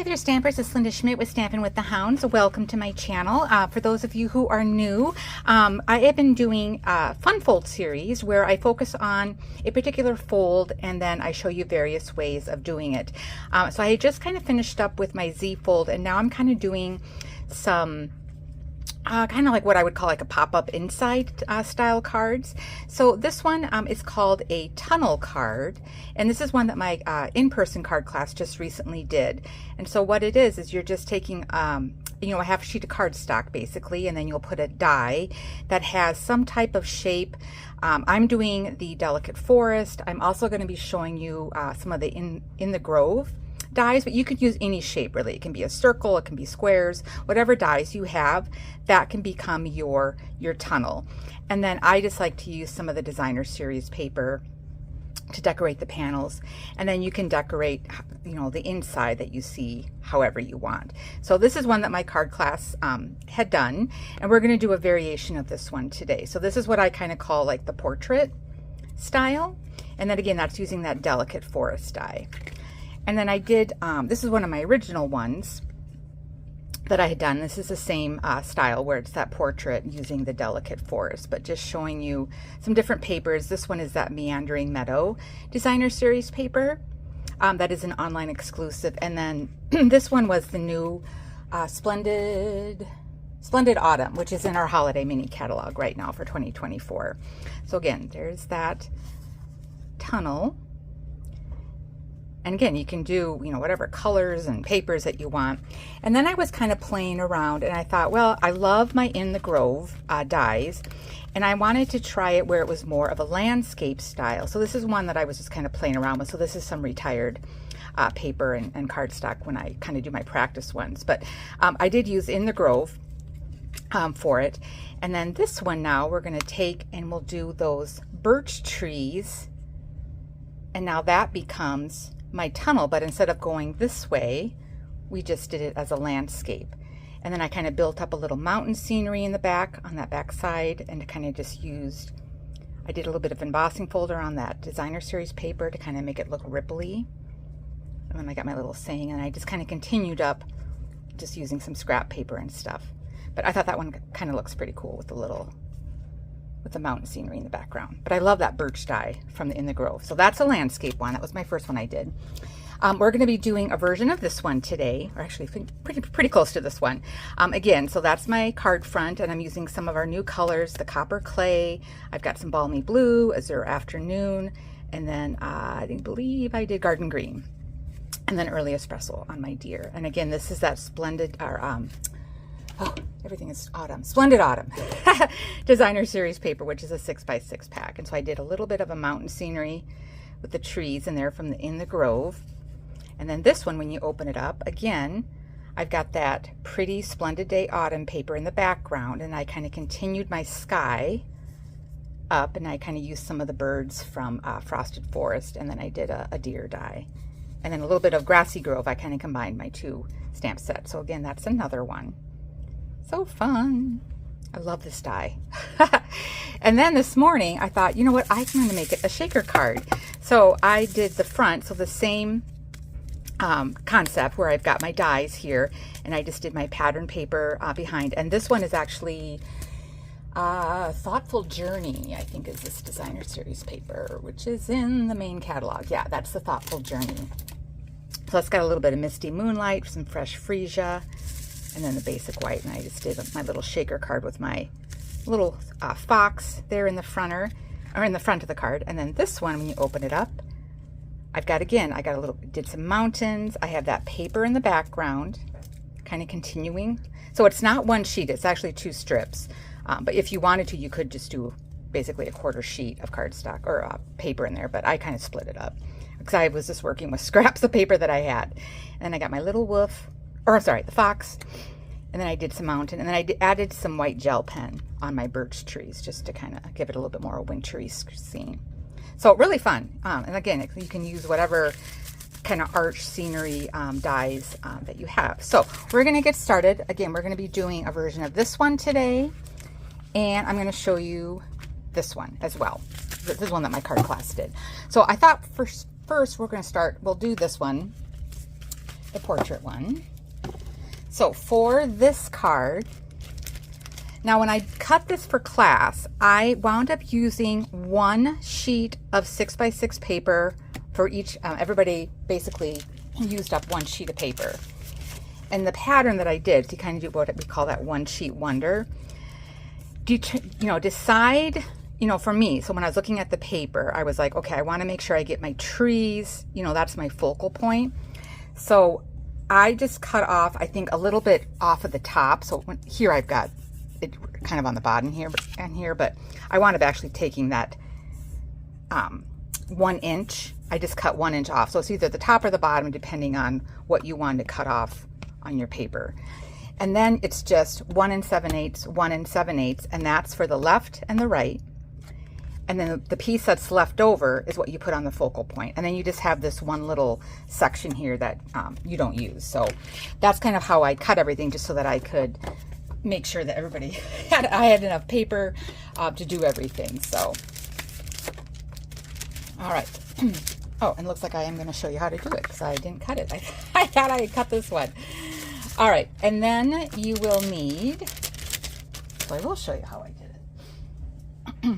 Hi there, Stampers. It's Linda Schmidt with Stampin' with the Hounds. Welcome to my channel. For those of you who are new, I have been doing a fun fold series where I focus on a particular fold and then I show you various ways of doing it. So I just kind of finished up with my Z fold, and now I'm kind of doing some kind of like what I would call like a pop-up inside style cards. So this one is called a tunnel card, and this is one that my in-person card class just recently did. And so what it is you're just taking you know, a half sheet of cardstock basically, and then you'll put a die that has some type of shape. I'm doing the Delicate Forest. I'm also going to be showing you some of the in the Grove dies, but you could use any shape really. It can be a circle, it can be squares, whatever dies you have, that can become your tunnel. And then I just like to use some of the Designer Series paper to decorate the panels, and then you can decorate, you know, the inside that you see however you want. So this is one that my card class had done, and we're going to do a variation of this one today. So this is what I kind of call like the portrait style, and then again that's using that Delicate Forest die. And then I did, this is one of my original ones that I had done. This is the same style where it's that portrait using the Delicate Forest, but just showing you some different papers. This one is that Meandering Meadow Designer Series paper. That is an online exclusive. And then this one was the new Splendid Autumn, which is in our holiday mini catalog right now for 2024. So again, there's that tunnel. And again, you can do, you know, whatever colors and papers that you want. And then I was kind of playing around and I thought, well, I love my In the Grove dies, and I wanted to try it where it was more of a landscape style. So this is one that I was just kind of playing around with. So this is some retired paper and cardstock when I kind of do my practice ones. But I did use In the Grove for it. And then this one now we're going to take and we'll do those birch trees. And now that becomes my tunnel, but instead of going this way, we just did it as a landscape. And then I kind of built up a little mountain scenery in the back, on that back side, and kind of just used, I did a little bit of embossing folder on that Designer Series paper to kind of make it look ripply. And then I got my little saying, and I just kind of continued up just using some scrap paper and stuff. But I thought that one kind of looks pretty cool with the mountain scenery in the background. But I love that birch die from the In the Grove. So that's a landscape one. That was my first one I did. We're going to be doing a version of this one today, or actually pretty close to this one. Again, so that's my card front, and I'm using some of our new colors, the Copper Clay. I've got some Balmy Blue, Ezera Afternoon, and then I believe I did Garden Green, and then Early Espresso on my Deer. And again, this is that Splendid, oh, everything is autumn. Splendid Autumn Designer Series paper, which is a 6x6 pack. And so I did a little bit of a mountain scenery with the trees in there from the In the Grove. And then this one, when you open it up, again, I've got that pretty Splendid Day Autumn paper in the background, and I kind of continued my sky up, and I kind of used some of the birds from Frosted Forest, and then I did a deer die. And then a little bit of Grassy Grove. I kind of combined my two stamp sets. So again, that's another one. So fun. I love this die. And then this morning I thought, you know what, I'm going to make it a shaker card. So I did the front, so the same concept where I've got my dies here, and I just did my pattern paper behind. And this one is actually Thoughtful Journey, I think is this Designer Series paper, which is in the main catalog. Yeah, that's the Thoughtful Journey. So it's got a little bit of Misty Moonlight, some fresh freesia, and then the basic white. And I just did my little shaker card with my little fox there in the front of the card. And then this one, when you open it up, I've got, again, I got a little, did some mountains. I have that paper in the background, kind of continuing. So it's not one sheet, it's actually two strips. But if you wanted to, you could just do basically a quarter sheet of cardstock or paper in there, but I kind of split it up because I was just working with scraps of paper that I had. And then I got my little wolf, or sorry, the fox, and then I did some mountain, and then I added some white gel pen on my birch trees just to kind of give it a little bit more wintry scene. So really fun. And again, you can use whatever kind of arch scenery dies that you have. So we're going to get started. Again, we're going to be doing a version of this one today, and I'm going to show you this one as well. This is one that my card class did. So I thought first we're going to start, we'll do this one the portrait one. So for this card, now when I cut this for class, I wound up using one sheet of 6x6 paper for each, everybody basically used up one sheet of paper. And the pattern that I did to kind of do what we call that one sheet wonder, decide, for me, so when I was looking at the paper, I was like, okay, I want to make sure I get my trees, that's my focal point. So I just cut off, I think, a little bit off of the top. So here I've got it kind of on the bottom here and here, but I wound up actually taking that 1 inch. I just cut 1 inch off. So it's either the top or the bottom, depending on what you want to cut off on your paper. And then it's just 1 7/8, 1 7/8, and that's for the left and the right. And then the piece that's left over is what you put on the focal point. And then you just have this one little section here that you don't use. So that's kind of how I cut everything, just so that I could make sure that everybody I had enough paper to do everything. So, all right. Oh, and it looks like I am going to show you how to do it, because I didn't cut it. I thought I had cut this one. All right. And then you will need, so I will show you how I did it.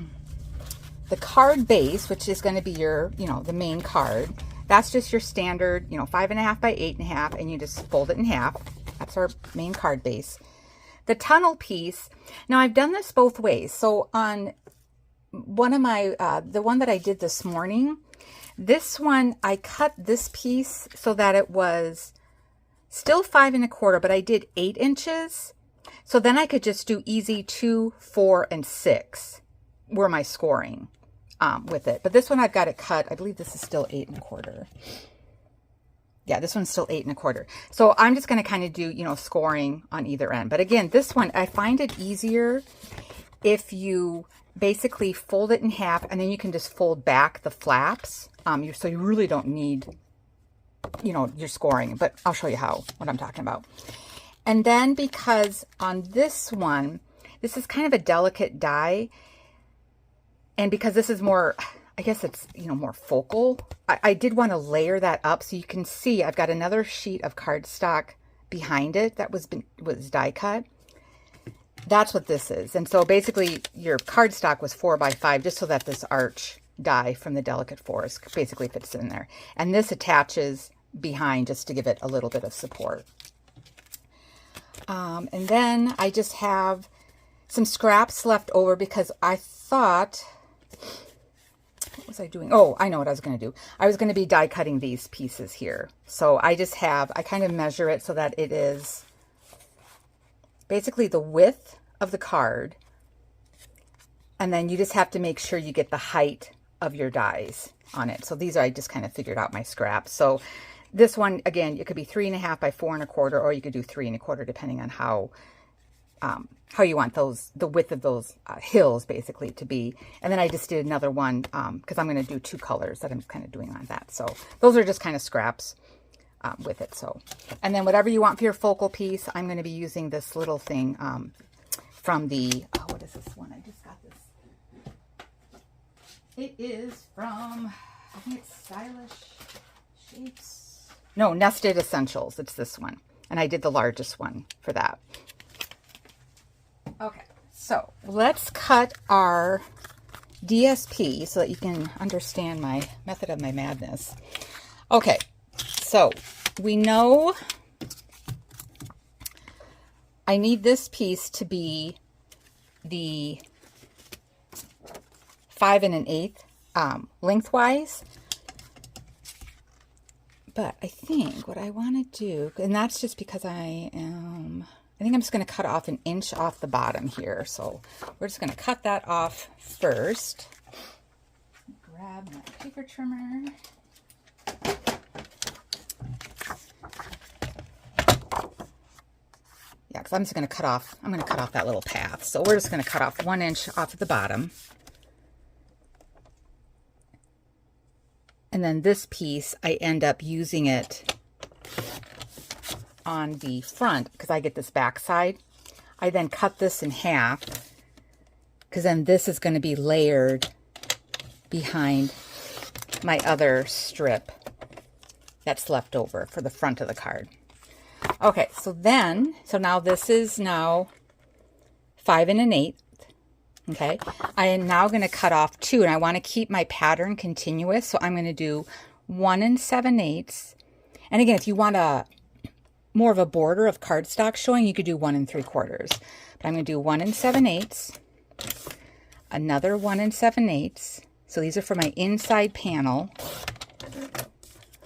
The card base, which is going to be your, the main card. That's just your standard, 5.5 by 8.5, and you just fold it in half. That's our main card base. The tunnel piece, now I've done this both ways. So on one of my, the one that I did this morning, this one, I cut this piece so that it was still 5 1/4, but I did 8 inches. So then I could just do easy 2, 4, and 6 were my scoring with it. But this one I've got it cut. I believe this is still 8 1/4. Yeah, this one's still 8 1/4. So I'm just going to kind of do, scoring on either end. But again, this one, I find it easier if you basically fold it in half, and then you can just fold back the flaps. So you really don't need, your scoring, but I'll show you what I'm talking about. And then because on this one, this is kind of a delicate die, and because this is more, I guess it's, more focal, I did want to layer that up so you can see I've got another sheet of cardstock behind it that was die cut. That's what this is. And so basically your cardstock was 4 by 5, just so that this arch die from the Delicate Forest basically fits in there. And this attaches behind just to give it a little bit of support. And then I just have some scraps left over because I thought, what was I doing? Oh, I know what I was going to do. I was going to be die cutting these pieces here. So I kind of measure it so that it is basically the width of the card. And then you just have to make sure you get the height of your dies on it. So these I just kind of figured out my scraps. So this one, again, it could be 3.5 by 4 1/4, or you could do 3 1/4, depending on how you want the width of those hills basically to be. And then I just did another one because I'm going to do 2 colors that I'm kind of doing on that. So those are just kind of scraps with it. So, and then whatever you want for your focal piece, I'm going to be using this little thing from the, what is this one? I just got this. It is from, I think it's Stylish Shapes. No, Nested Essentials. It's this one. And I did the largest one for that. Okay, so let's cut our DSP so that you can understand my method of my madness. Okay, so we know I need this piece to be the 5 1/8 lengthwise. But I think what I want to do, and that's just because I think I'm just going to cut off 1 inch off the bottom here. So we're just going to cut that off first. Grab my paper trimmer. Yeah, because I'm just going to cut off, that little path. So we're just going to cut off 1 inch off the bottom. And then this piece, I end up using it on the front because I get this back side. I then cut this in half because then this is going to be layered behind my other strip that's left over for the front of the card. Okay, so now this is now 5 1/8. Okay, I am now going to cut off 2, and I want to keep my pattern continuous, so I'm going to do 1 7/8. And again, if you want more of a border of cardstock showing, you could do 1 3/4. But I'm going to do 1 7/8, another 1 7/8. So these are for my inside panel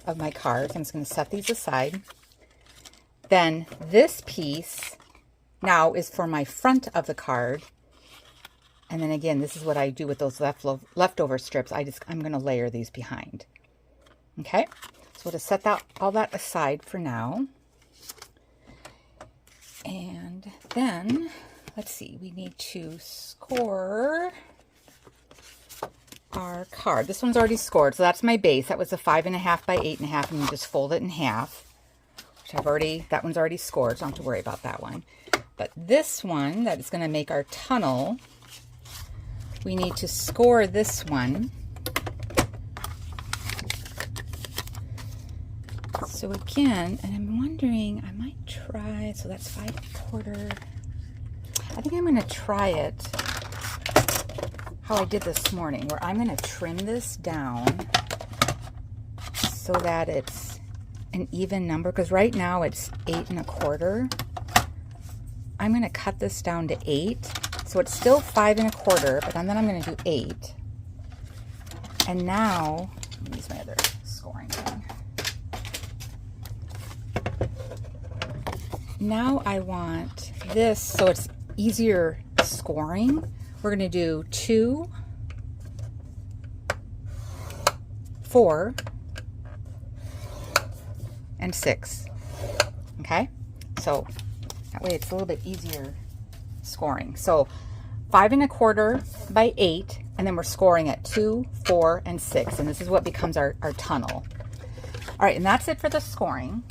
of my cards. I'm just going to set these aside. Then this piece now is for my front of the card. And then again, this is what I do with those leftover strips. I'm going to layer these behind. Okay, so we'll just set all that aside for now. And then, let's see, we need to score our card. This one's already scored, so that's my base. That was a 5 1/2 by 8 1/2, and you just fold it in half. That one's already scored, so I don't have to worry about that one. But this one, that is going to make our tunnel, we need to score this one. So again, and I'm wondering, I might try, so that's 5 1/4. I think I'm going to try it how I did this morning, where I'm going to trim this down so that it's an even number, because right now it's 8 1/4. I'm going to cut this down to 8, so it's still 5 1/4, but then I'm going to do 8. And now, let me use my other scoring thing. Now I want this so it's easier scoring. We're going to do 2, 4, and 6. Okay, so that way it's a little bit easier scoring. So 5 1/4 by 8, and then we're scoring at 2, 4, and 6, and this is what becomes our tunnel. All right, and that's it for the scoring.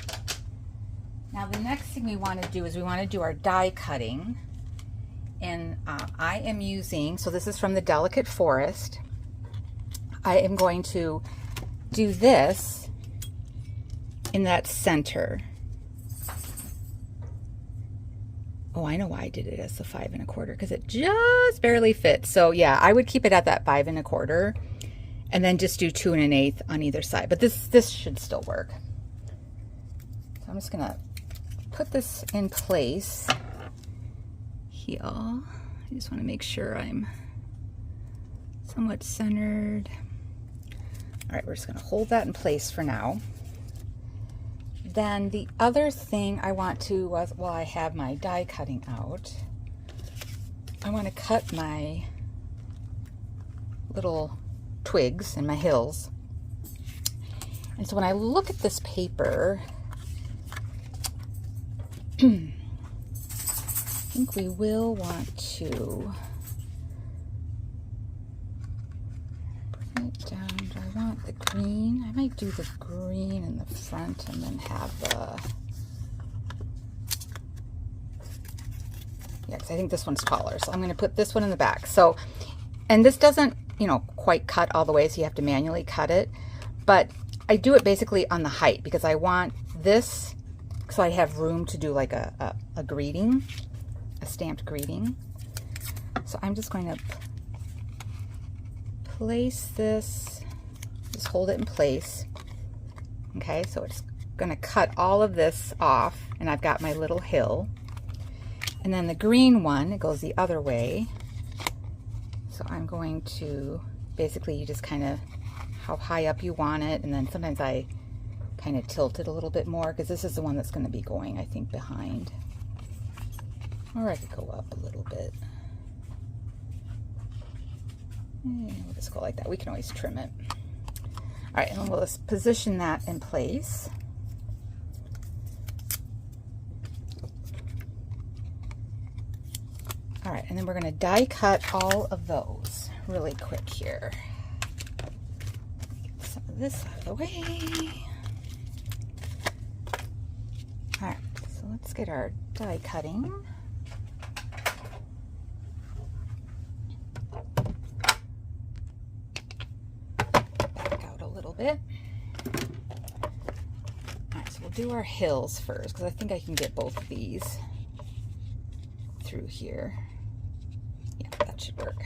Now the next thing we want to do is we want to do our die cutting, and I am using, so this is from the Delicate Forest. I am going to do this in that center. Oh, I know why I did it as the 5 1/4, because it just barely fits. So yeah, I would keep it at that 5 1/4, and then just do 2 1/8 on either side. But this should still work. So I'm just gonna put this in place here. I just want to make sure I'm somewhat centered. All right, we're just going to hold that in place for now. Then the other thing I want to, while I have my die cutting out, I want to cut my little twigs and my hills. And so when I look at this paper, I think we will want to bring it down. Do I want the green? I might do the green in the front and then have the, yeah, because I think this one's taller. So I'm going to put this one in the back. So, and this doesn't, quite cut all the way, so you have to manually cut it. But I do it basically on the height because I want this, so I have room to do like a greeting, a stamped greeting. So I'm just going to place this, just hold it in place. Okay, so it's going to cut all of this off, and I've got my little hill. And then the green one, it goes the other way. So I'm going to, basically you just kind of, how high up you want it, and then sometimes I kind of tilt it a little bit more because this is the one that's going to be going, I think, behind. Or I could go up a little bit. And we'll just go like that. We can always trim it. All right, and we'll just position that in place. All right, and then we're going to die cut all of those really quick here. Get some of this out of the way. All right, so let's get our die cutting. Back out a little bit. do our hills first, because I think I can get both of these through here. Yeah, that should work.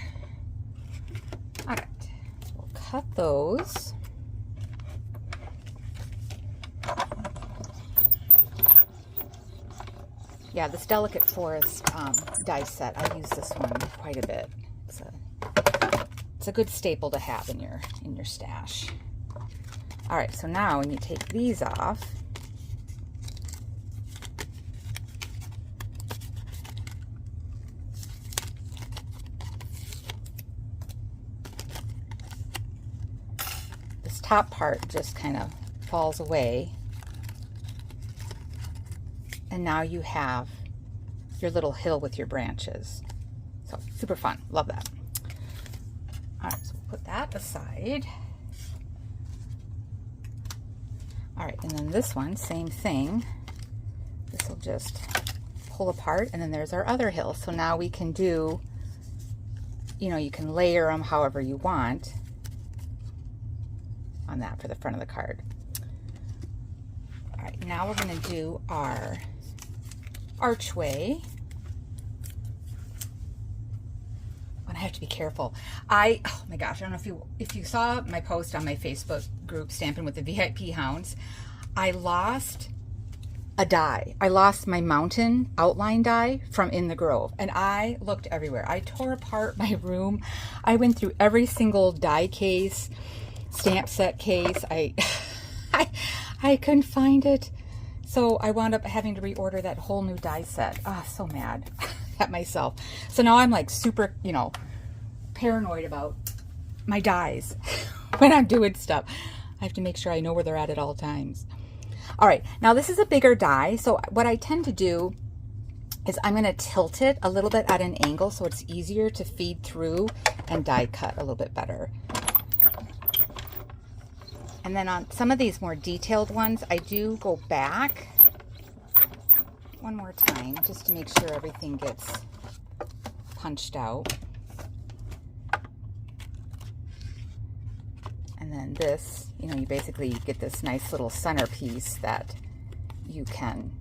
All right, so we'll cut those. Yeah, this Delicate Forest die set, I use this one quite a bit. It's a good staple to have in your stash. All right, so now when you take these off, this top part just kind of falls away. And now you have your little hill with your branches. So super fun, love that. All right, so we'll put that aside. All right, and then this one, same thing. This will just pull apart, and then there's our other hill. So now we can do, you know, you can layer them however you want on that for the front of the card. All right, now we're gonna do our archway. And I have to be careful. Oh my gosh, I don't know if you saw my post on my Facebook group, Stampin' with the VIP Hounds. I lost a die. I lost my mountain outline die from In the Grove, and I looked everywhere. I tore apart my room. I went through every single die case, stamp set case. I couldn't find it. So I wound up having to reorder that whole new die set. Oh, so mad at myself. So now I'm like super, you know, paranoid about my dies when I'm doing stuff. I have to make sure I know where they're at all times. All right, now this is a bigger die. So what I tend to do is I'm gonna tilt it a little bit at an angle so it's easier to feed through and die cut a little bit better. And then on some of these more detailed ones, I do go back one more time just to make sure everything gets punched out. And then this, you know, you basically get this nice little centerpiece that you can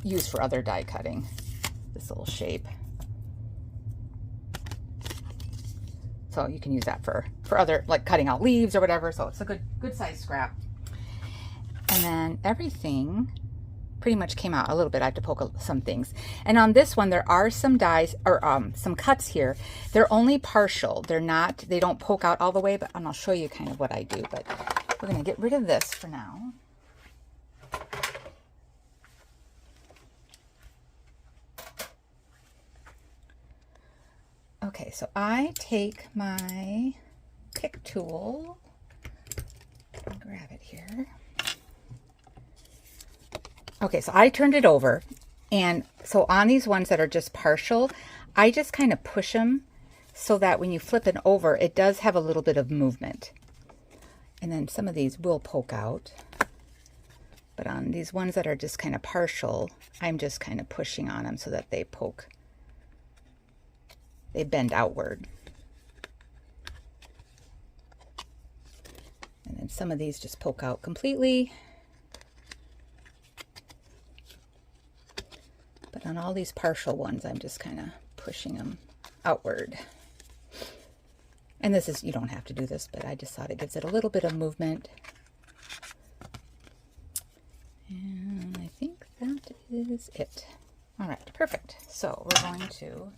use for other die cutting, this little shape. So you can use that for other, like cutting out leaves or whatever. So it's a good size scrap. And then everything pretty much came out a little bit. I have to poke some things. And on this one, there are some dies or some cuts here. They're only partial. They don't poke out all the way, and I'll show you kind of what I do. But we're gonna get rid of this for now. Okay, so I take my pick tool, I'll grab it here. Okay, so I turned it over, and so on these ones that are just partial, I just kind of push them so that when you flip it over, it does have a little bit of movement. And then some of these will poke out, but on these ones that are just kind of partial, I'm just kind of pushing on them so that they poke. They bend outward. And then some of these just poke out completely. But on all these partial ones, I'm just kind of pushing them outward. And this is, you don't have to do this, but I just thought it gives it a little bit of movement. And I think that is it. All right, perfect. So we're going to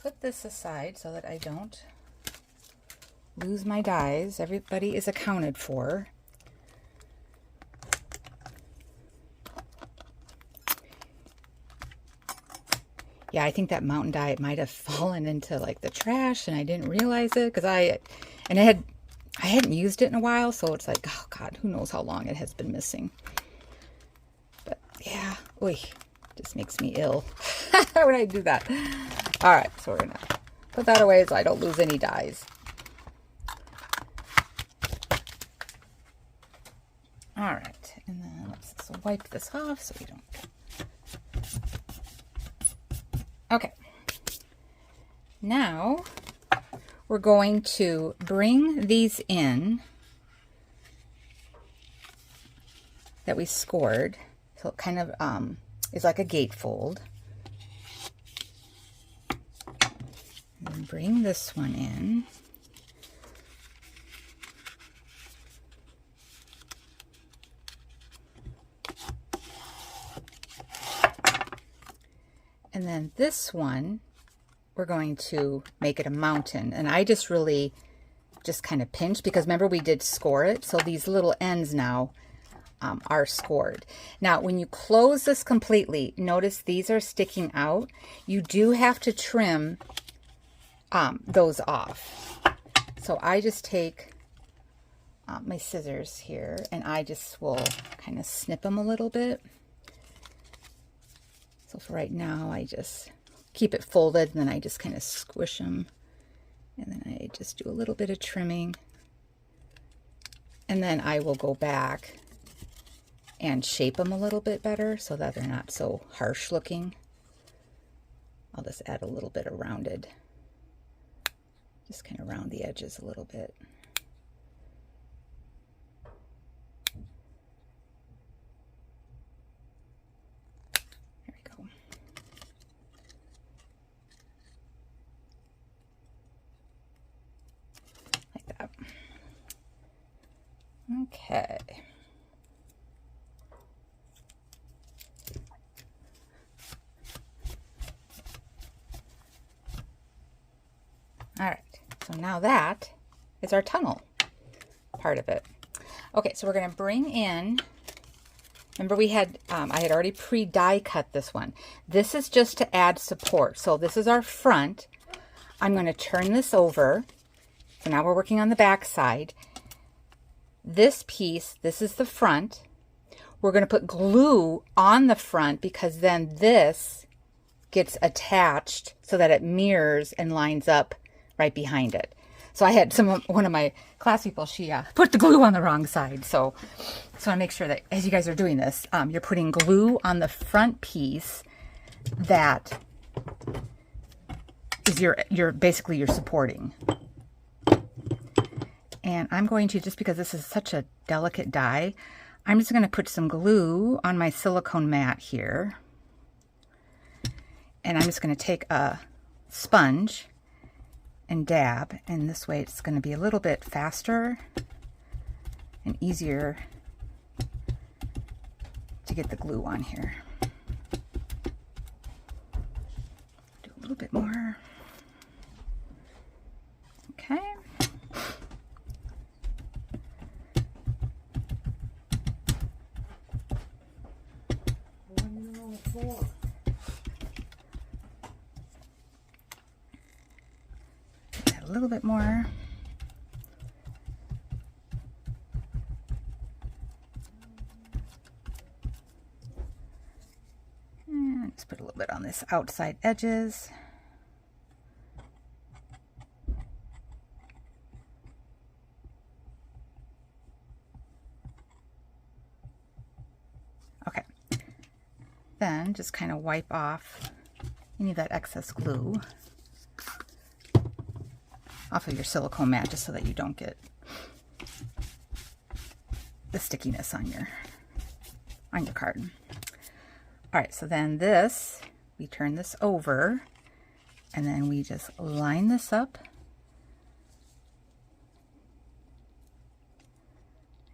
put this aside so that I don't lose my dies. Everybody is accounted for. Yeah, I think that mountain die might have fallen into like the trash and I didn't realize it because I hadn't used it in a while, so it's like, oh God, who knows how long it has been missing. But yeah, oy, just makes me ill when I do that. All right, so we're gonna put that away so I don't lose any dies. All right, and then let's wipe this off so we don't. Okay, now we're going to bring these in that we scored. So it kind of is like a gatefold. And then bring this one in. And then this one, we're going to make it a mountain. And I just really just kind of pinch, because remember we did score it. So these little ends now are scored. Now, when you close this completely, notice these are sticking out. You do have to trim those off. So I just take my scissors here, and I just will kind of snip them a little bit. So for right now, I just keep it folded, and then I just kind of squish them. And then I just do a little bit of trimming. And then I will go back and shape them a little bit better so that they're not so harsh looking. I'll just add a little bit of rounded, just kind of round the edges a little bit. Okay. All right, so now that is our tunnel part of it. Okay, so we're going to bring in, remember we had, I had already pre-die cut this one. This is just to add support. So this is our front. I'm going to turn this over. So now we're working on the back side. This piece, this is the front. We're going to put glue on the front, because then this gets attached so that it mirrors and lines up right behind it. So I had one of my class people, she put the glue on the wrong side. So I make sure that as you guys are doing this, you're putting glue on the front piece that is your basically you're supporting. And I'm going to, just because this is such a delicate die, I'm just going to put some glue on my silicone mat here. And I'm just going to take a sponge and dab. And this way it's going to be a little bit faster and easier to get the glue on here. Do a little bit more. Okay. A little bit more. And let's put a little bit on this outside edges. Okay. Then just kind of wipe off any of that excess glue off of your silicone mat, just so that you don't get the stickiness on your card. All right, so then this, we turn this over, and then we just line this up,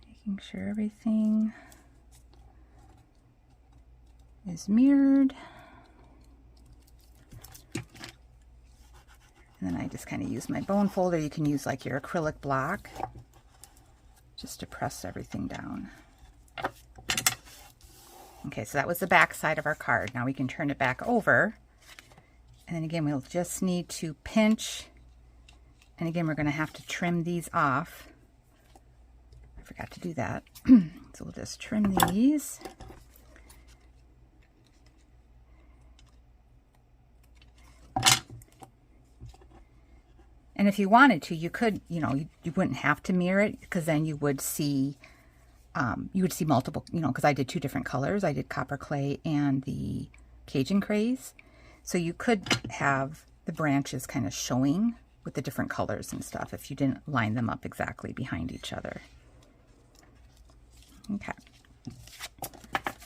making sure everything is mirrored. And then I just kind of use my bone folder. You can use like your acrylic block just to press everything down. Okay, so that was the back side of our card. Now we can turn it back over. And then again, we'll just need to pinch. And again, we're going to have to trim these off. I forgot to do that. So we'll just trim these. And if you wanted to, you could, you wouldn't have to mirror it, because then you would see multiple, because I did two different colors. I did copper clay and the Cajun craze. So you could have the branches kind of showing with the different colors and stuff if you didn't line them up exactly behind each other. Okay.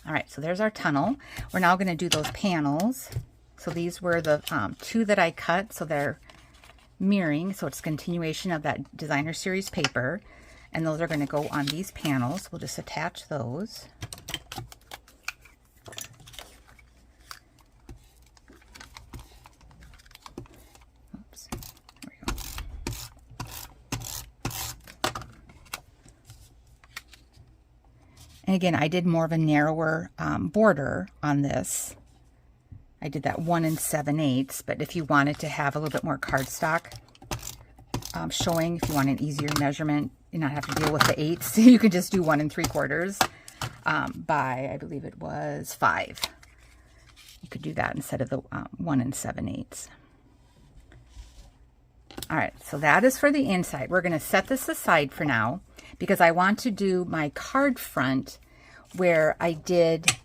All right, so there's our tunnel. We're now going to do those panels. So these were the 2 that I cut, so they're mirroring, so it's a continuation of that designer series paper, and those are going to go on these panels. We'll just attach those. Oops, there we go. And again, I did more of a narrower border on this. I did that 1 7/8, but if you wanted to have a little bit more cardstock showing, if you want an easier measurement, you not have to deal with the 8s, you can just do 1 3/4 by, I believe it was 5. You could do that instead of the 1 7/8. All right, so that is for the inside. We're going to set this aside for now because I want to do my card front where I did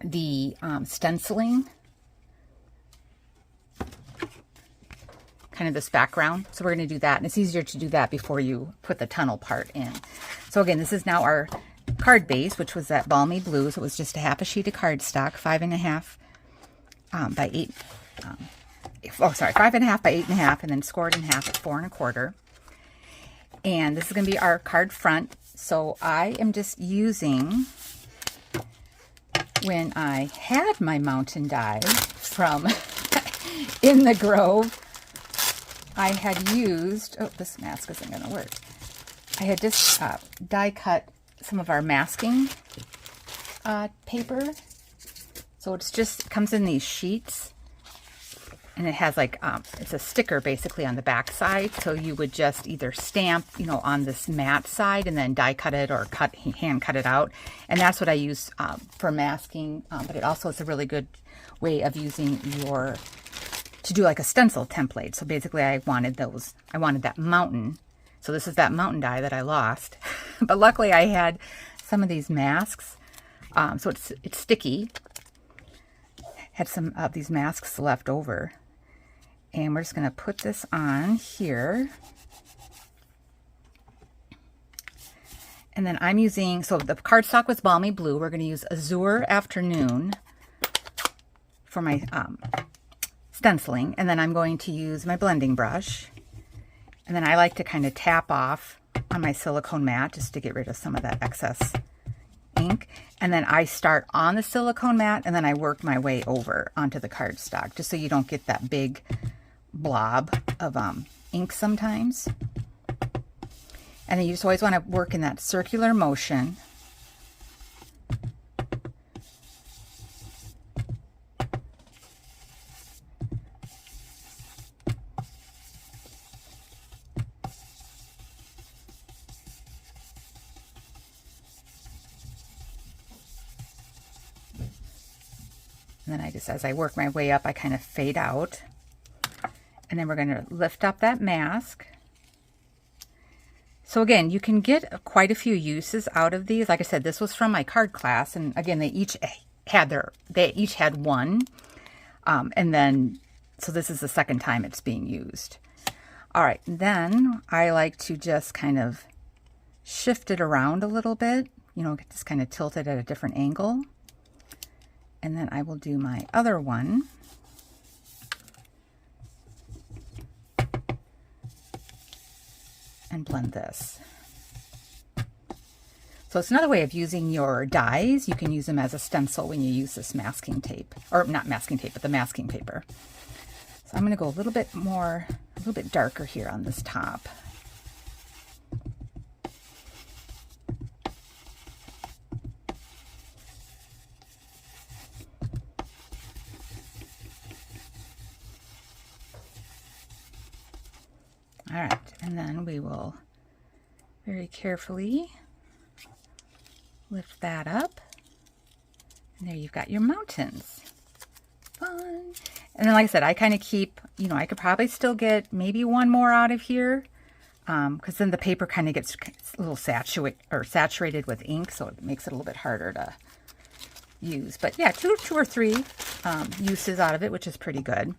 the stenciling, kind of this background. So we're going to do that, and it's easier to do that before you put the tunnel part in. So again, this is now our card base, which was that balmy blue. So it was just a half a sheet of cardstock, 5.5 by 8. 5.5 by 8.5, and then scored in half at 4 1/4. And this is going to be our card front. So I am just using, when I had my mountain die from In the Grove, I had used, oh, this mask isn't going to work. I had just die cut some of our masking paper. So it's just, it comes in these sheets. And it has like, it's a sticker basically on the back side. So you would just either stamp, you know, on this matte side and then die cut it or hand cut it out. And that's what I use for masking. But it also is a really good way of using to do like a stencil template. So basically I wanted that mountain. So this is that mountain die that I lost. But luckily I had some of these masks. So it's sticky. Had some of these masks left over. And we're just going to put this on here. And then I'm using, so the cardstock was balmy blue. We're going to use Azure Afternoon for my stenciling. And then I'm going to use my blending brush. And then I like to kind of tap off on my silicone mat just to get rid of some of that excess ink. And then I start on the silicone mat and then I work my way over onto the cardstock, just so you don't get that big blob of ink sometimes. And then you just always want to work in that circular motion. And then I just, as I work my way up, I kind of fade out. And then we're going to lift up that mask. So again, you can get quite a few uses out of these. Like I said, this was from my card class. And again, they each had one. And then, so this is the second time it's being used. All right, then I like to just kind of shift it around a little bit. You know, just kind of tilt it at a different angle. And then I will do my other one. And blend this. So it's another way of using your dies. You can use them as a stencil when you use this masking tape. Or not masking tape, but the masking paper. So I'm going to go a little bit darker here on this top. All right, and then we will very carefully lift that up. And there you've got your mountains. Fun. And then like I said, I kind of keep, you know, I could probably still get maybe one more out of here. Because then the paper kind of gets a little saturated with ink, so it makes it a little bit harder to use. But yeah, two or three uses out of it, which is pretty good.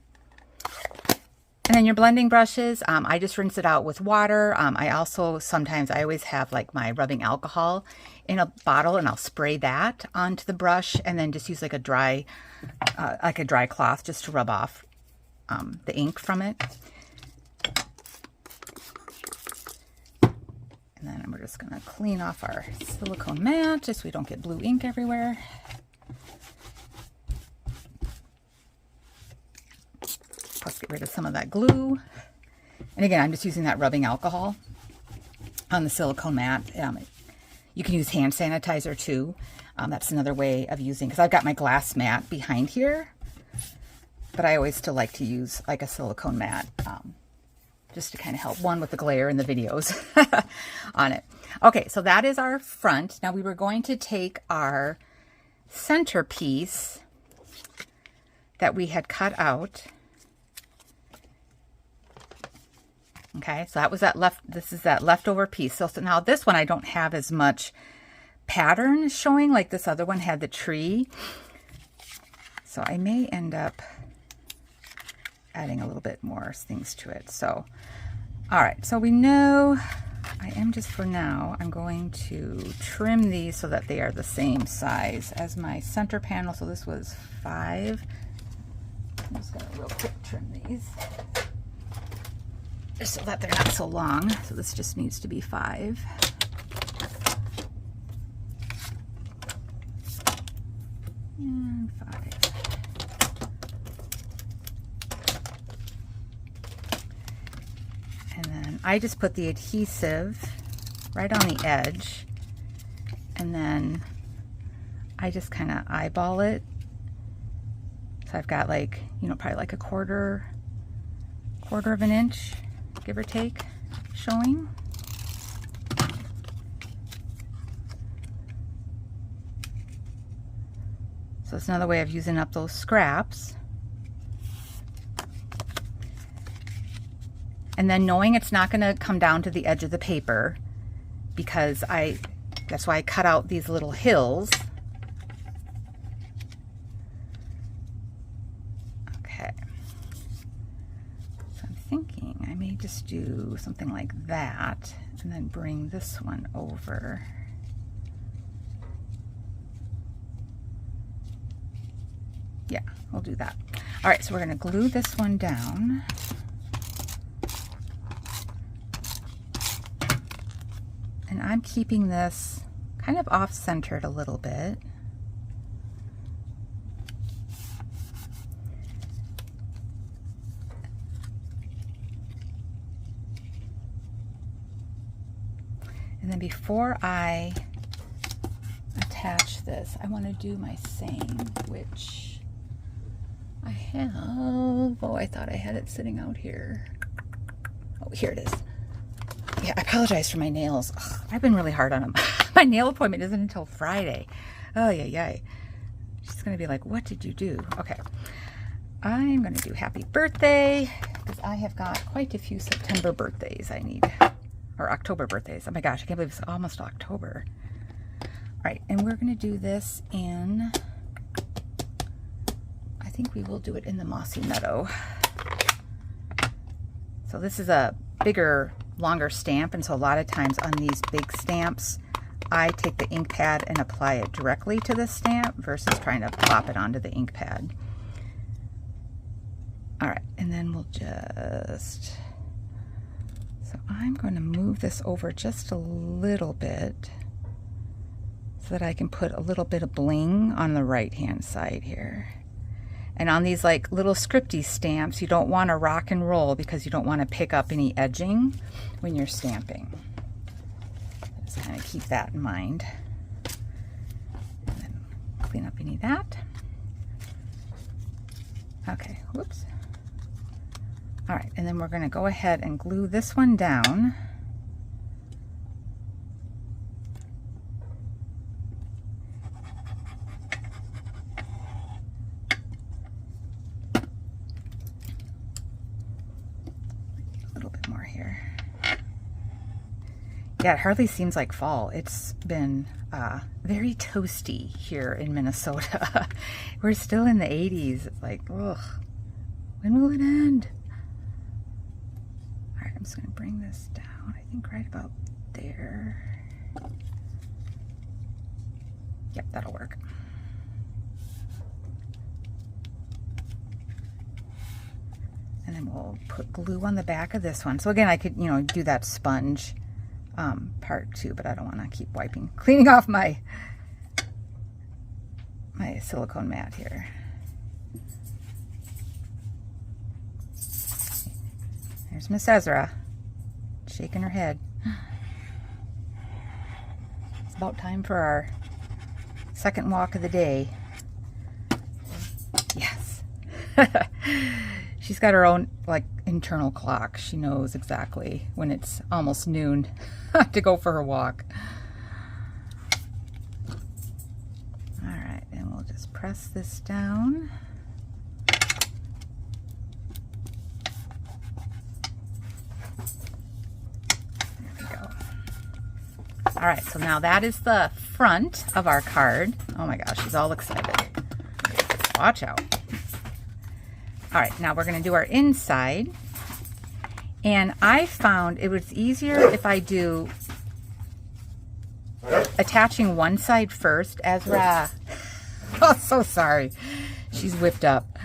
And then your blending brushes, I just rinse it out with water. I also sometimes, I always have like my rubbing alcohol in a bottle, and I'll spray that onto the brush and then just use like a dry cloth just to rub off the ink from it. And then we're just gonna clean off our silicone mat just so we don't get blue ink everywhere. Plus get rid of some of that glue. And again, I'm just using that rubbing alcohol on the silicone mat. You can use hand sanitizer too. That's another way of using, because I've got my glass mat behind here, but I always still like to use like a silicone mat just to kind of help, one, with the glare in the videos on it. Okay, so that is our front. Now we were going to take our centerpiece that we had cut out. Okay, so that was this is that leftover piece. So now this one, I don't have as much pattern showing like this other one had the tree. So I may end up adding a little bit more things to it. So, all right, so we know for now, I'm going to trim these so that they are the same size as my center panel. So this was 5. I'm just gonna real quick trim these, just so that they're not so long. So this just needs to be 5. And 5. And then I just put the adhesive right on the edge, and then I just kind of eyeball it. So I've got like, you know, probably like a quarter of an inch, give or take, showing. So it's another way of using up those scraps. And then knowing it's not going to come down to the edge of the paper, because that's why I cut out these little hills. Okay. So I'm thinking I may just do something like that and then bring this one over. Yeah, we'll do that. All right, so we're going to glue this one down. And I'm keeping this kind of off-centered a little bit. And then before I attach this, I want to do my same, which I have. Oh, I thought I had it sitting out here. Oh, here it is. Yeah, I apologize for my nails. Ugh, I've been really hard on them. My nail appointment isn't until Friday. Oh, yeah. She's going to be like, what did you do? Okay. I'm going to do happy birthday, because I have got quite a few September birthdays I need. Or October birthdays. Oh my gosh, I can't believe it's almost October. All right, and we're going to do this in, I think we will do it in the Mossy Meadow. So this is a bigger, longer stamp, and so a lot of times on these big stamps, I take the ink pad and apply it directly to the stamp versus trying to plop it onto the ink pad. All right, and then we'll just, so I'm going to move this over just a little bit so that I can put a little bit of bling on the right hand side here. And on these like little scripty stamps, you don't want to rock and roll because you don't want to pick up any edging when you're stamping. Just kind of keep that in mind. And then clean up any of that. Okay, whoops. All right, and then we're going to go ahead and glue this one down. Yeah, it hardly seems like fall. It's been very toasty here in I'm just going to bring this down, I think right about there. Yep, that'll work. And then we'll put glue on the back of this one. So again, I could, you know, do that sponge part too, but I don't want to keep cleaning off my silicone mat here. There's Miss Ezera, shaking her head. It's about time for our second walk of the day. Yes. She's got her own, like, internal clock. She knows exactly when it's almost noon to go for her walk. All right, and we'll just press this down. There we go. All right, so now that is the front of our card. Oh my gosh, she's all excited. Watch out. All right, now we're going to do our inside. And I found it was easier if I do attaching one side first. Ezera. Oh, so sorry. She's whipped up.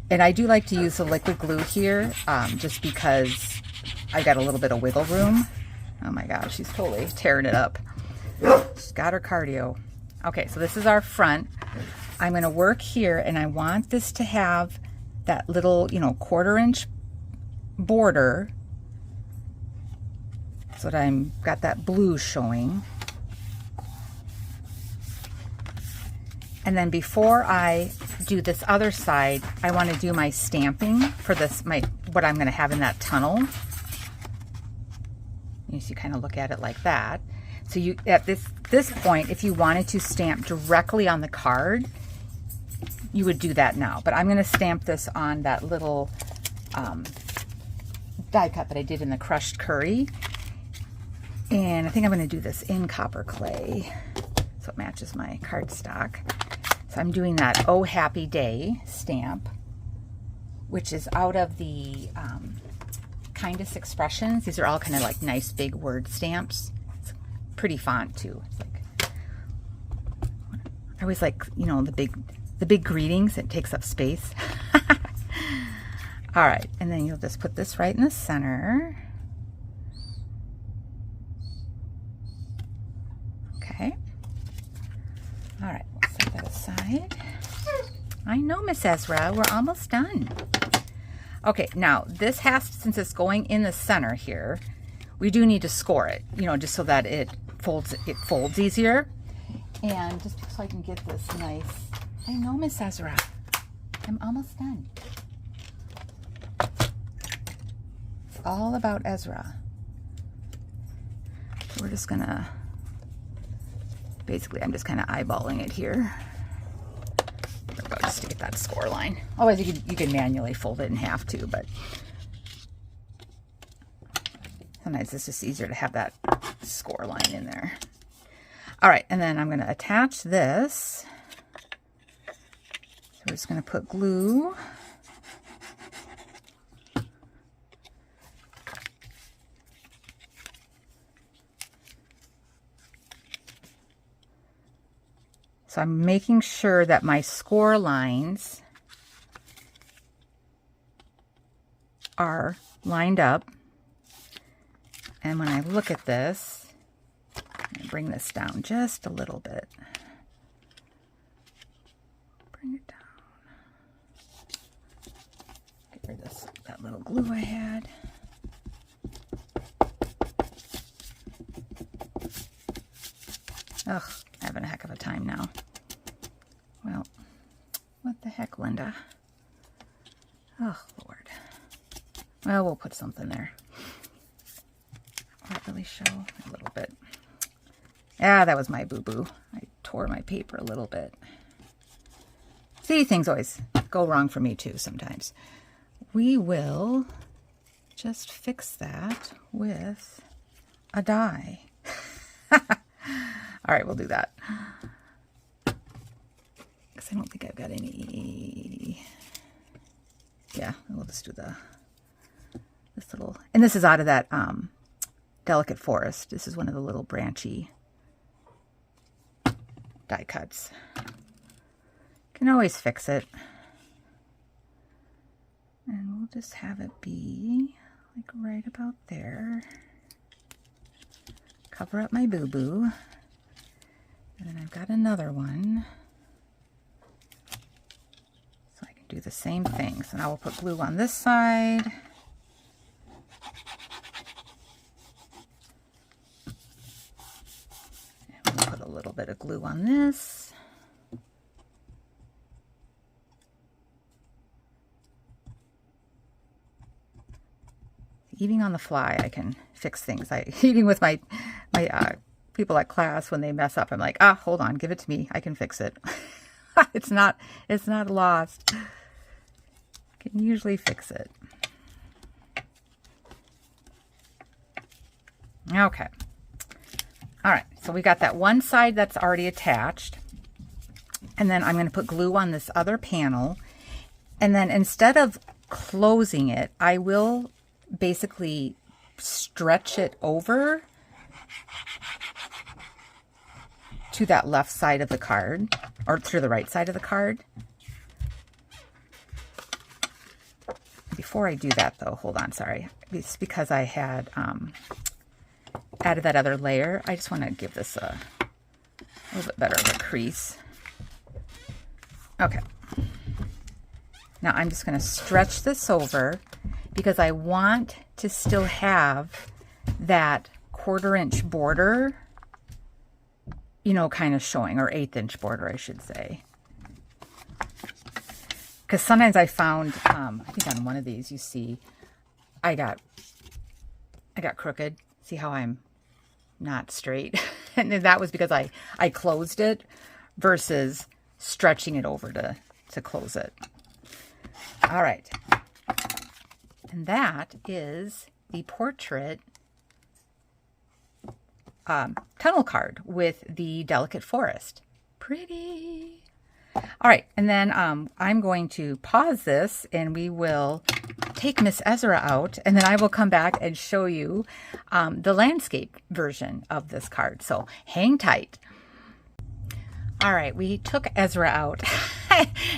And I do like to use the liquid glue here just because I got a little bit of wiggle room. Oh my gosh, she's totally tearing it up. She's got her cardio. Okay, so this is our front. I'm going to work here, and I want this to have that little, you know, 1/4 inch border so that I'm got that blue showing. And then before I do this other side, I want to do my stamping for this, what I'm going to have in that tunnel. You kind of look at it like that. So you, at this point, if you wanted to stamp directly on the card, you would do that now. But I'm going to stamp this on that little die cut that I did in the crushed curry. And I think I'm going to do this in copper clay so it matches my cardstock. So I'm doing that Oh Happy Day stamp, which is out of the Kindest Expressions. These are all kind of like nice big word stamps. It's pretty font too. It's like, I always like, you know, the big greetings. It takes up space. All right, and then you'll just put this right in the center. Okay. All right, set that aside. I know, Miss Ezera, we're almost done. Okay, now this has, since it's going in the center here, we do need to score it, you know, just so that it folds easier. And just so I can get this nice, I know, Miss Ezera, I'm almost done. It's all about Ezera. So we're just gonna, basically I'm just kind of eyeballing it here. Just to get that score line. Otherwise you could manually fold it in half too, but sometimes it's just easier to have that score line in there. All right, and then I'm going to attach this. So we're just going to put glue. So I'm making sure that my score lines are lined up. And when I look at this, I'm going to bring this down just a little bit. Bring it down. Get rid of that little glue I had. Ugh, having a heck of a time now. Well, what the heck, Linda? Oh, Lord. Well, we'll put something there. Will that really show? A little bit. Yeah, that was my boo-boo. I tore my paper a little bit. See, things always go wrong for me too sometimes. We will just fix that with a die. All right, we'll do that. Because I don't think I've got any. Yeah, we'll just do the Nice little, and this is out of that Delicate Forest. This is one of the little branchy die cuts. Can always fix it. And we'll just have it be like right about there. Cover up my boo-boo. And then I've got another one. So I can do the same thing. So now we'll put glue on this side. And we'll put a little bit of glue on this. Eating on the fly, I can fix things. Eating with my people at class, when they mess up, I'm like, hold on, give it to me. I can fix it. It's not lost. I can usually fix it. Okay. All right, so we got that one side that's already attached. And then I'm going to put glue on this other panel. And then instead of closing it, I will basically stretch it over to that left side of the card, or to the right side of the card. Before I do that though, hold on, sorry. It's because I had added that other layer. I just want to give this a little bit better of a crease. Okay. Now I'm just going to stretch this over because I want to still have that 1/4 inch border, you know, kind of showing, or 1/8 inch border, I should say. Because sometimes I found, I think on one of these, you see, I got crooked. See how I'm not straight? And that was because I closed it versus stretching it over to close it. All right. And that is the portrait tunnel card with the Delicate Forest. Pretty. All right, and then I'm going to pause this and we will take Miss Ezera out, and then I will come back and show you the landscape version of this card. So hang tight. All right, we took Ezera out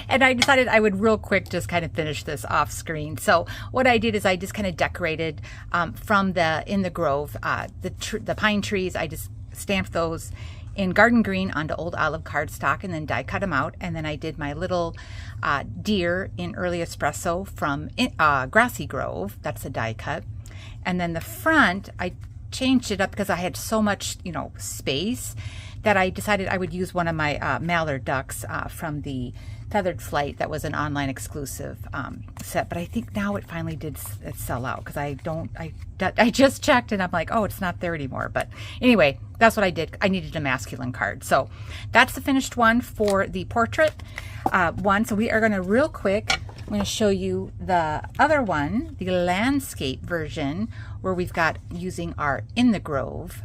and I decided I would real quick just kind of finish this off screen. So what I did is I just kind of decorated from in the grove, the pine trees. I just stamped those in garden green onto old olive cardstock and then die cut them out. And then I did my little deer in early espresso from Grassy Grove. That's a die cut. And then the front, I changed it up because I had so much, you know, space that I decided I would use one of my mallard ducks from the Feathered Flight. That was an online exclusive set, but I think now it finally did sell out because I just checked and I'm like, oh, it's not there anymore. But anyway, that's what I did. I needed a masculine card. So that's the finished one for the portrait one. So we are going to real quick, I'm going to show you the other one, the landscape version, where we've got using our In the Grove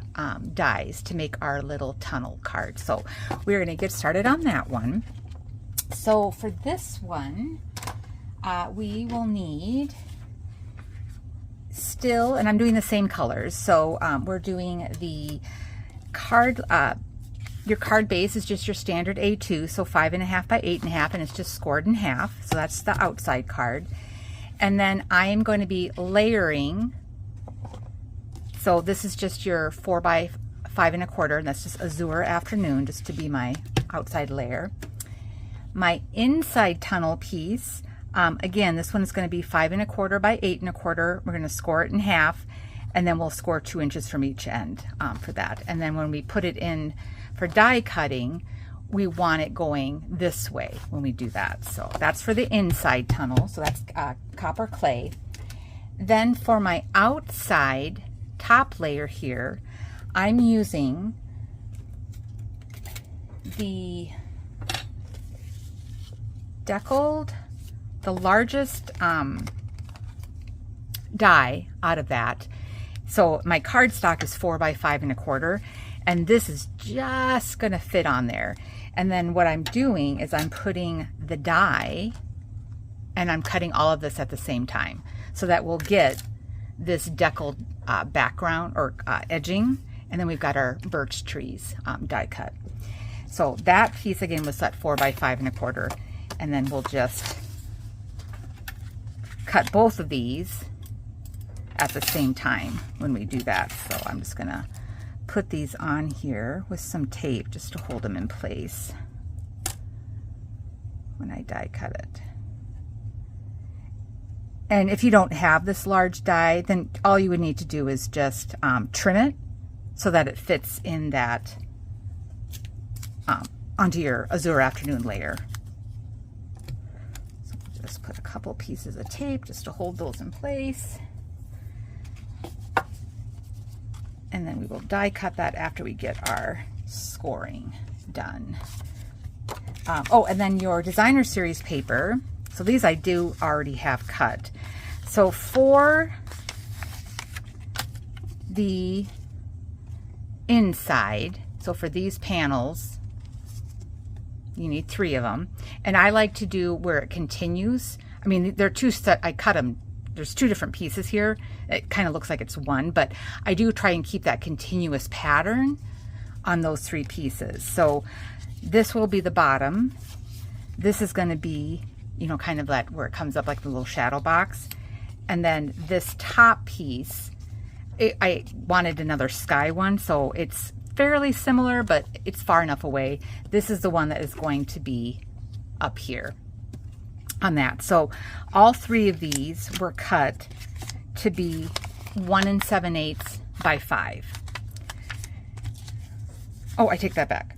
dies to make our little tunnel card. So we're going to get started on that one. So for this one, we will need still, and I'm doing the same colors. So we're doing the card, your card base is just your standard A2, so 5.5 by 8.5, and it's just scored in half. So that's the outside card. And then I am going to be layering. So this is just your 4 by 5.25, and that's just Azure Afternoon, just to be my outside layer. My inside tunnel piece, again, this one is going to be 5.25 by 8.25. We're going to score it in half, and then we'll score 2 inches from each end for that. And then when we put it in for die cutting, we want it going this way when we do that. So that's for the inside tunnel. So that's copper clay. Then for my outside top layer here, I'm using the deckled, the largest die out of that. So my cardstock is 4 by 5.25, and this is just going to fit on there. And then what I'm doing is I'm putting the die and I'm cutting all of this at the same time, so that we'll get this deckled background or edging, and then we've got our birch trees die cut. So that piece again was set 4 by 5 1/4, and then we'll just cut both of these at the same time when we do that. So I'm just gonna put these on here with some tape just to hold them in place when I die cut it. And if you don't have this large die, then all you would need to do is just trim it so that it fits in that onto your Azure Afternoon layer. So we'll just put a couple pieces of tape just to hold those in place. And then we will die cut that after we get our scoring done. Oh, and then your designer series paper. So these I do already have cut. So for the inside, so for these panels, you need 3 of them. And I like to do where it continues. I mean, they're 2 set, I cut them. There's 2 different pieces here. It kind of looks like it's 1, but I do try and keep that continuous pattern on those 3 pieces. So this will be the bottom. This is going to be, you know, kind of that where it comes up like the little shadow box. And then this top piece, I wanted another sky one, so it's fairly similar, but it's far enough away. This is the one that is going to be up here on that. So all 3 of these were cut to be 1 7/8 by 5. Oh, I take that back.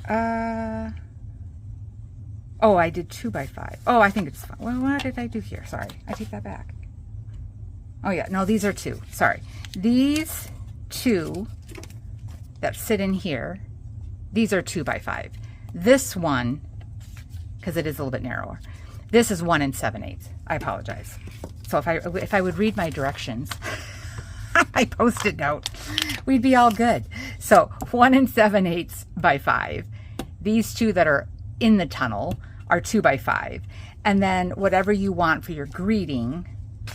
Oh, I did 2 by 5. Oh, I think it's fine. Well, what did I do here? Sorry, I take that back. Oh yeah, no, these are 2. Sorry. These 2 that sit in here, these are 2 by 5. This one, because it is a little bit narrower, this is 1 7/8. I apologize. So if I would read my directions, my Post-it note, we'd be all good. So 1 7/8 by 5. These 2 that are in the tunnel are 2 by 5. And then whatever you want for your greeting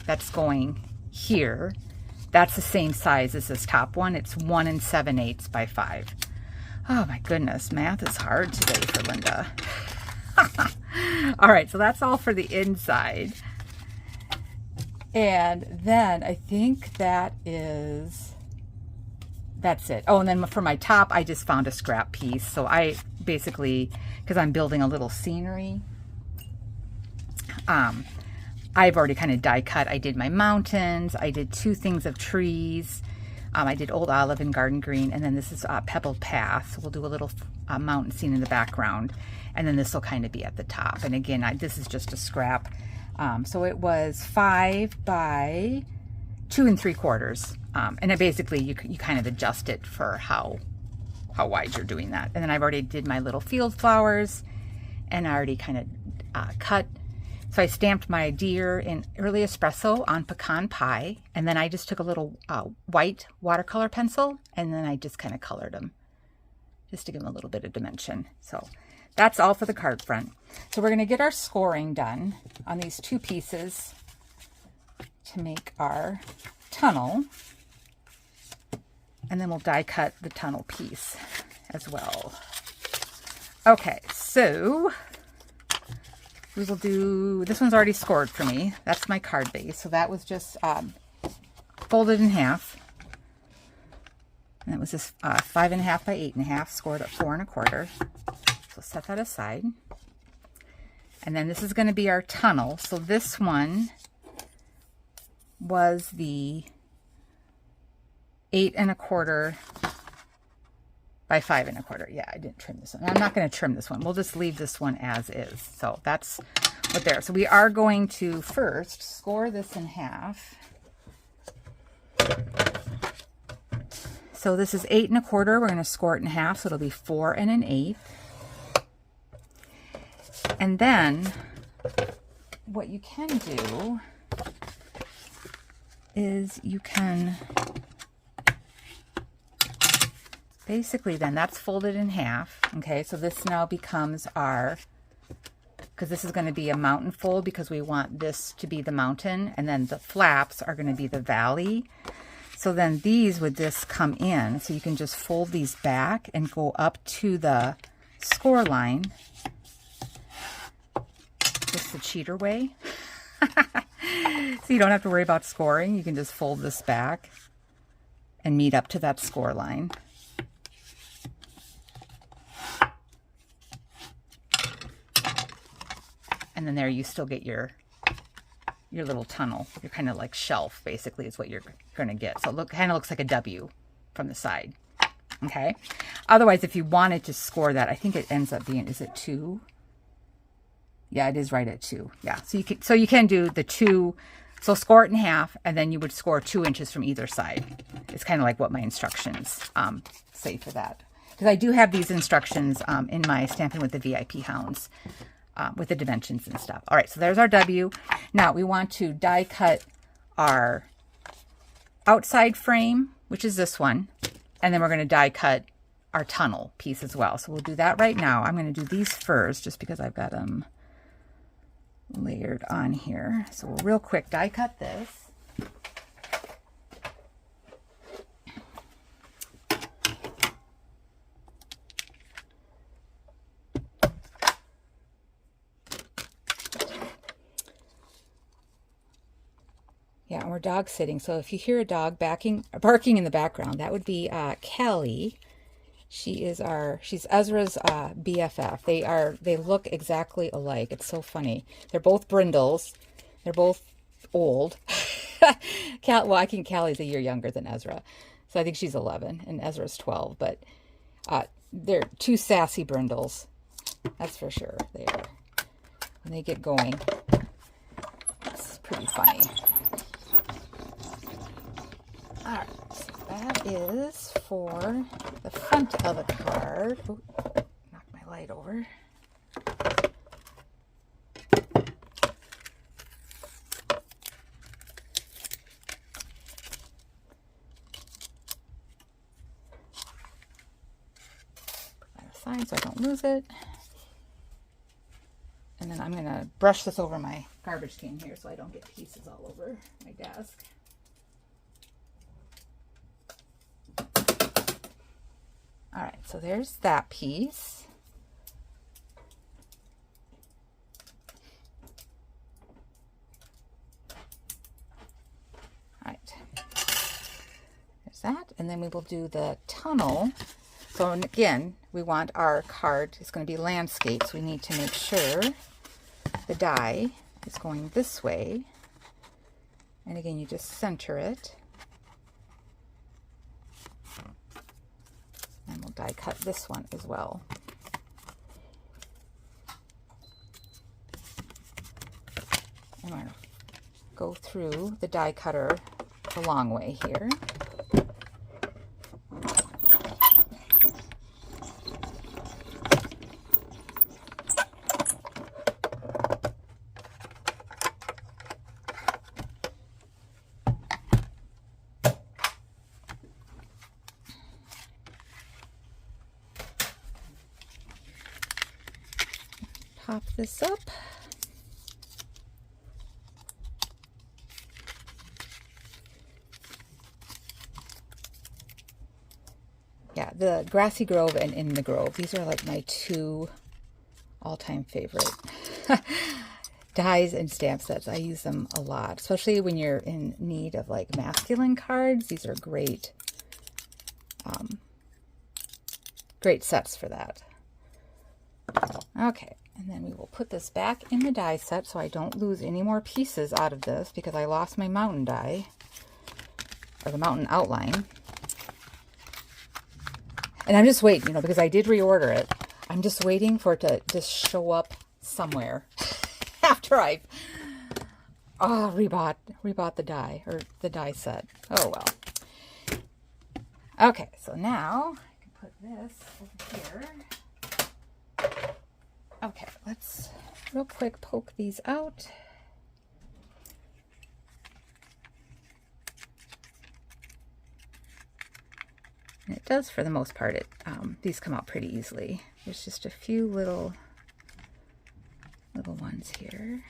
that's going here, that's the same size as this top one. It's 1 7/8 by 5. Oh my goodness, math is hard today for Linda. All right, so that's all for the inside. And then I think that's it. Oh, and then for my top, I just found a scrap piece. So I basically, because I'm building a little scenery, I've already kind of die cut. I did my mountains. I did 2 things of trees. I did Old Olive and Garden Green. And then this is Pebbled Path. So we'll do a little mountain scene in the background. And then this will kind of be at the top. And again, this is just a scrap. So it was 5 by 2 3/4. And it basically, you kind of adjust it for how wide you're doing that. And then I've already did my little field flowers, and I already kind of cut. So I stamped my deer in early espresso on pecan pie, and then I just took a little white watercolor pencil, and then I just kind of colored them just to give them a little bit of dimension. So that's all for the card front. So we're going to get our scoring done on these 2 pieces to make our tunnel, and then we'll die cut the tunnel piece as well. Okay, so we will do, this one's already scored for me. That's my card base. So that was just folded in half. And it was just 5 1/2 by 8 1/2, scored at 4 1/4. So set that aside. And then this is going to be our tunnel. So this one was the 8 1/4 by 5 1/4. Yeah, I didn't trim this one. I'm not going to trim this one. We'll just leave this one as is. So that's what there. So we are going to first score this in half. So this is 8 1/4. We're going to score it in half. So it'll be 4 1/8. And then what you can do is you can basically, then that's folded in half. Okay, so this now becomes our, because this is going to be a mountain fold because we want this to be the mountain, and then the flaps are going to be the valley. So then these would just come in. So you can just fold these back and go up to the score line. Just the cheater way. So you don't have to worry about scoring. You can just fold this back and meet up to that score line. And then there you still get your little tunnel. Your kind of like shelf basically is what you're going to get. So it kind of looks like a W from the side. Okay. Otherwise, if you wanted to score that, I think it ends up being, is it 2? Yeah, it is right at 2. Yeah. So you can do the 2. So score it in half, and then you would score 2 inches from either side. It's kind of like what my instructions say for that. Because I do have these instructions in my Stampin' with the VIP Hounds. With the dimensions and stuff. All right, so there's our W. Now we want to die cut our outside frame, which is this one, and then we're going to die cut our tunnel piece as well. So we'll do that right now. I'm going to do these first just because I've got them layered on here. So we'll real quick die cut this. Yeah, and we're dog sitting. So if you hear a dog barking in the background, that would be Callie. She's Ezra's BFF. They look exactly alike. It's so funny. They're both brindles. They're both old. Well, I think Callie's a year younger than Ezra. So I think she's 11 and Ezra's 12. But they're 2 sassy brindles. That's for sure. They are. When they get going, it's pretty funny. Alright, so that is for the front of the card. Oh, knocked my light over. Put that aside so I don't lose it. And then I'm going to brush this over my garbage can here so I don't get pieces all over my desk. All right, so there's that piece. All right, there's that. And then we will do the tunnel. So again, we want our card, it's going to be landscape, so we need to make sure the die is going this way. And again, you just center it. And we'll die cut this one as well. I'm going to go through the die cutter the long way here. Pop this up. Yeah, the Grassy Grove and In the Grove. These are like my 2 all-time favorite dies and stamp sets. I use them a lot, especially when you're in need of like masculine cards. These are great, great sets for that. Okay. And then we will put this back in the die set so I don't lose any more pieces out of this because I lost my mountain die, or the mountain outline. And I'm just waiting, because I did reorder it. I'm just waiting for it to just show up somewhere after I've rebought the die, or the die set. Oh well. Okay, so now I can put this over here. Okay, let's real quick poke these out. And it does, for the most part, these come out pretty easily. There's just a few little ones here.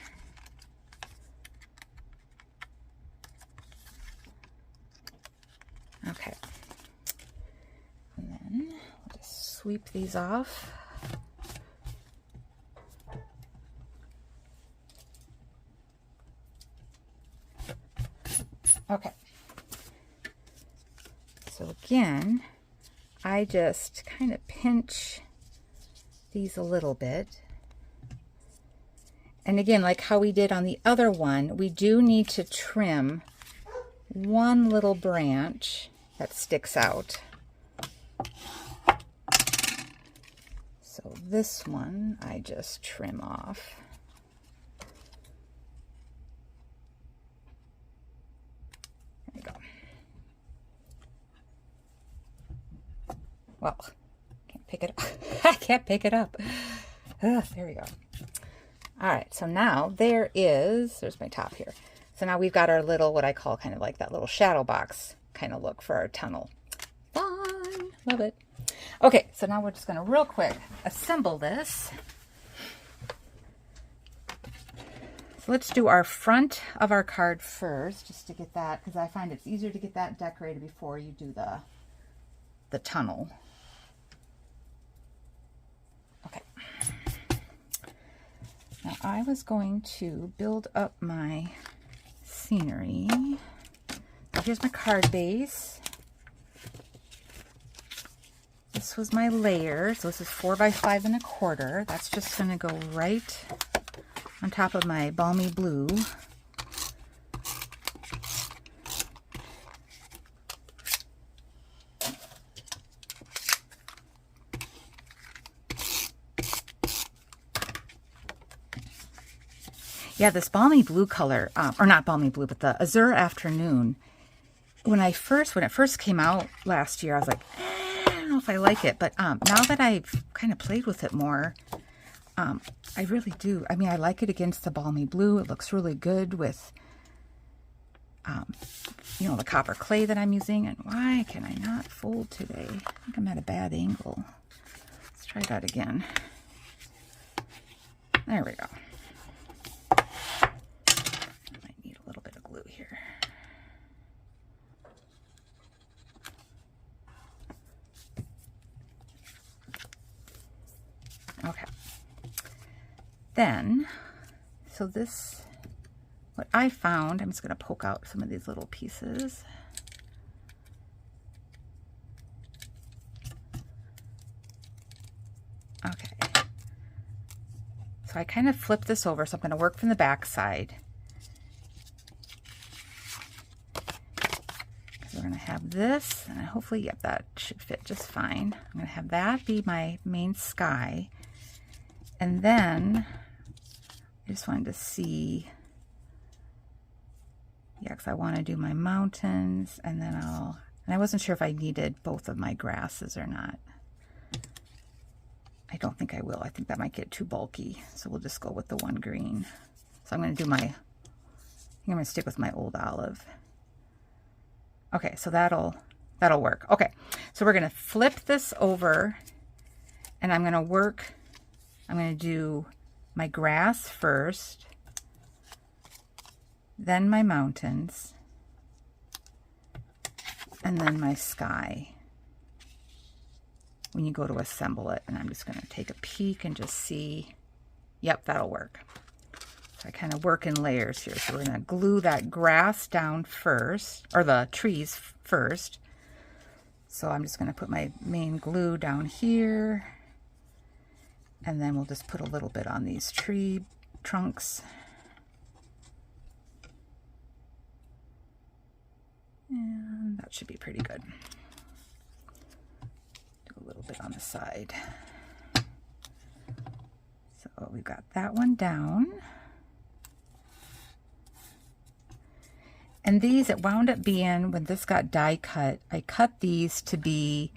sweep these off. Okay. So again, I just kind of pinch these a little bit. And again, like how we did on the other one, we do need to trim one little branch that sticks out. So this one, I just trim off. There you go. Well, can't pick it up. I can't pick it up. Ugh, there we go. All right, so now there's my top here. So now we've got our little, what I call kind of like that little shadow box kind of look for our tunnel. Fun, love it. Okay, so now we're just gonna real quick assemble this. So let's do our front of our card first, just to get that, because I find it's easier to get that decorated before you do the tunnel. Okay. Now I was going to build up my scenery. So here's my card base. This was my layer. So this is 4 by 5 1/4. That's just going to go right on top of my balmy blue. Yeah, this balmy blue color, or not balmy blue, but the Ezera Afternoon, when it first came out last year, I was like, I don't know if I like it. But now that I've kind of played with it more, I really do. I mean, I like it against the balmy blue. It looks really good with, you know, the copper clay that I'm using. And why can I not fold today? I think I'm at a bad angle. Let's try that again. There we go. Here. Okay. Then, so this, what I found, I'm just going to poke out some of these little pieces. Okay. So I kind of flip this over, so I'm going to work from the back side. We're going to have this, and hopefully, yep, that should fit just fine. I'm going to have that be my main sky. And then, I just wanted to see, yeah, because I want to do my mountains, and then and I wasn't sure if I needed both of my grasses or not. I don't think I will. I think that might get too bulky, so we'll just go with the one green. So I'm going to do I think I'm going to stick with my old olive. Okay, so that'll work. Okay, so we're going to flip this over, and I'm going to do my grass first, then my mountains, and then my sky when you go to assemble it. And I'm just going to take a peek and just see, yep, that'll work. So I kind of work in layers here. So we're going to glue that grass down first, or the trees first. So I'm just going to put my main glue down here. And then we'll just put a little bit on these tree trunks. And that should be pretty good. Do a little bit on the side. So we've got that one down. And these, it wound up being, when this got die cut, I cut these to be,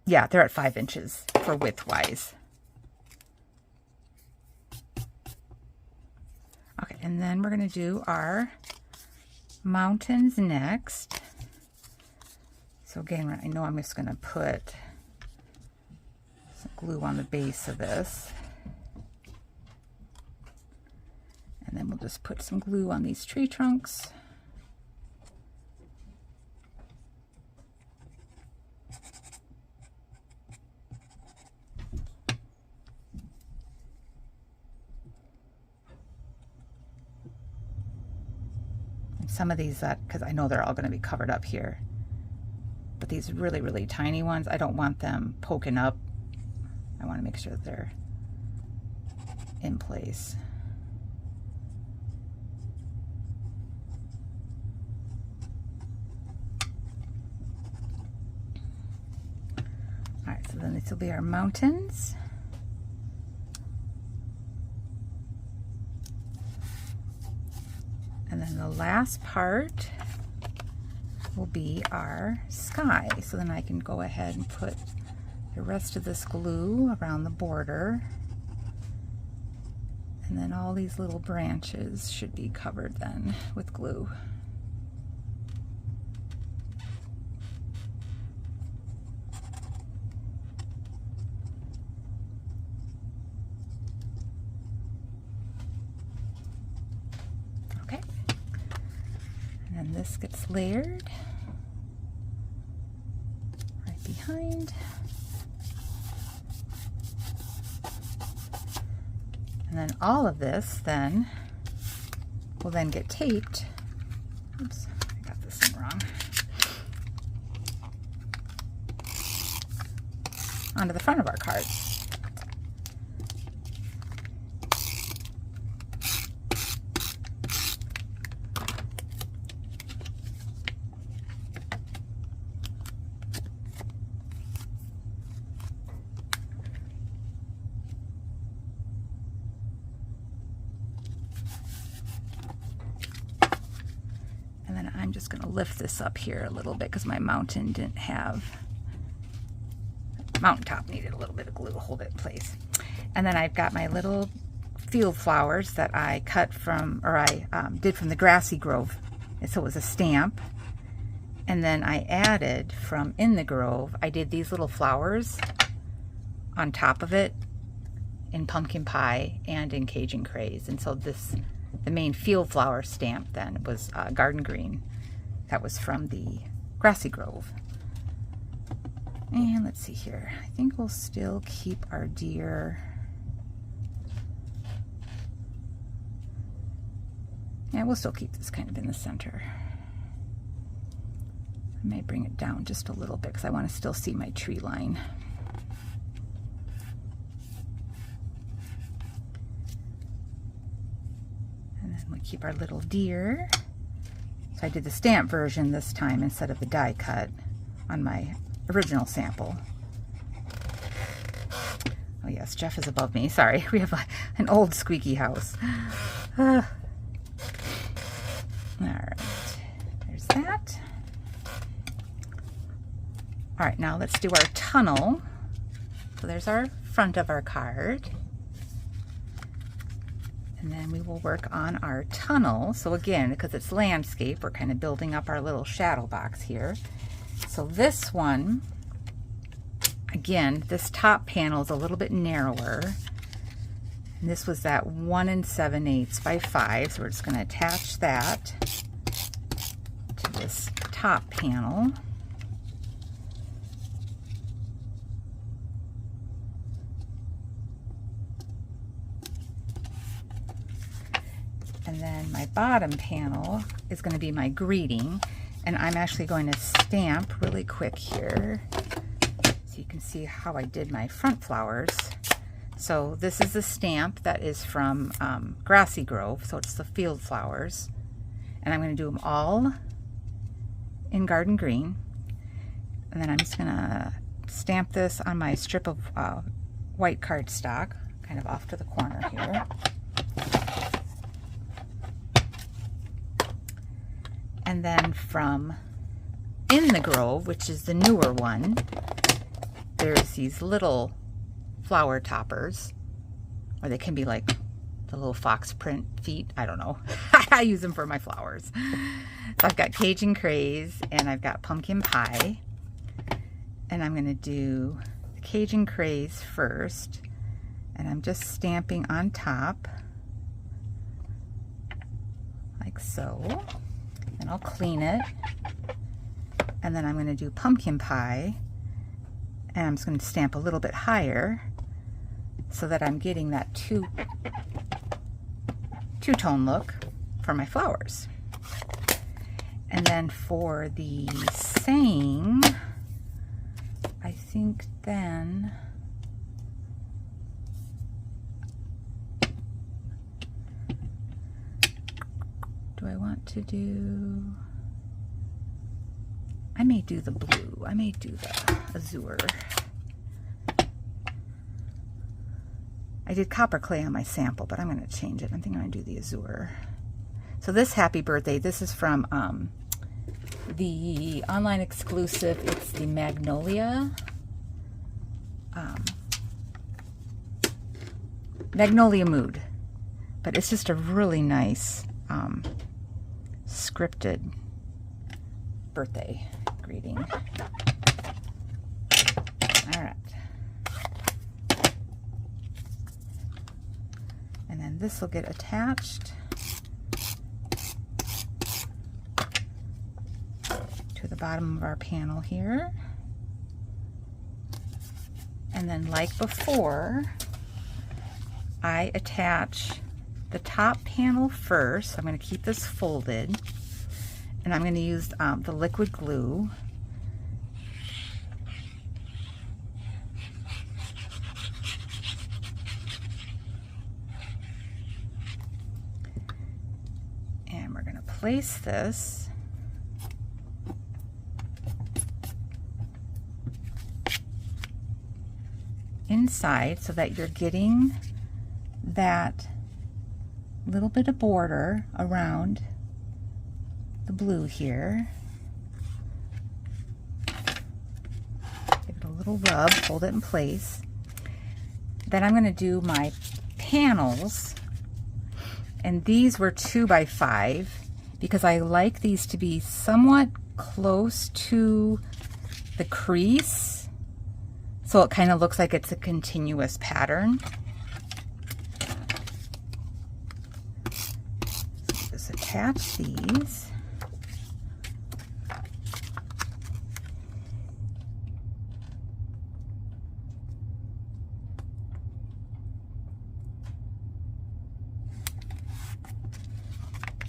yeah, they're at 5 inches for width-wise. Okay, and then we're going to do our mountains next. So again, I know I'm just going to put some glue on the base of this. And then we'll just put some glue on these tree trunks. some of these, because I know they're all going to be covered up here, but these really, really tiny ones, I don't want them poking up. I want to make sure that they're in place. All right, so then this will be our mountains. And then the last part will be our sky. So then I can go ahead and put the rest of this glue around the border. And then all these little branches should be covered then with glue. Okay. And then this gets layered right behind. And then all of this then will then get taped. Oops, I got this thing wrong. Onto the front of our card. I'm just going to lift this up here a little bit because my mountain didn't have, mountaintop needed a little bit of glue to hold it in place. And then I've got my little field flowers that I cut from, or I did from the Grassy Grove. And so it was a stamp. And then I added from In the Grove, I did these little flowers on top of it in pumpkin pie and in Cajun craze. And so this, the main field flower stamp then was garden green. That was from the Grassy Grove. And let's see here. I think we'll still keep our deer. Yeah, we'll still keep this kind of in the center. I may bring it down just a little bit because I want to still see my tree line. And then we keep our little deer. So I did the stamp version this time instead of the die cut on my original sample. Oh yes, Jeff is above me. Sorry, we have an old squeaky house. All right, there's that. All right, now let's do our tunnel. So there's our front of our card. And then we will work on our tunnel. So again, because it's landscape, we're kind of building up our little shadow box here. So this one, again, this top panel is a little bit narrower. And this was that 1 7/8 by 5. So we're just going to attach that to this top panel. And then my bottom panel is going to be my greeting, and I'm actually going to stamp really quick here so you can see how I did my front flowers. So this is the stamp that is from Grassy Grove, so it's the field flowers, and I'm going to do them all in garden green. And then I'm just going to stamp this on my strip of white cardstock, kind of off to the corner here. And then from In the Grove, which is the newer one, there's these little flower toppers, or they can be like the little fox print feet. I don't know. I use them for my flowers. So I've got Cajun Craze and I've got Pumpkin Pie. And I'm going to do the Cajun Craze first. And I'm just stamping on top, like so. And I'll clean it. And then I'm going to do Pumpkin Pie. And I'm just going to stamp a little bit higher so that I'm getting that two-tone look for my flowers. And then for the saying, I think then do I want to do, I may do the blue, I may do the azure. I did copper clay on my sample, but I'm going to change it. I think I'm going to do the azure. So this happy birthday, this is from the online exclusive. It's the Magnolia. Magnolia Mood. But it's just a really nice scripted birthday greeting. All right. And then this will get attached to the bottom of our panel here. And then like before, I attach the top panel first. I'm going to keep this folded, and I'm going to use the liquid glue. And we're going to place this inside so that you're getting that little bit of border around the blue here. Give it a little rub, hold it in place. Then I'm going to do my panels, and these were 2 by 5 because I like these to be somewhat close to the crease, so it kind of looks like it's a continuous pattern. So just attach these.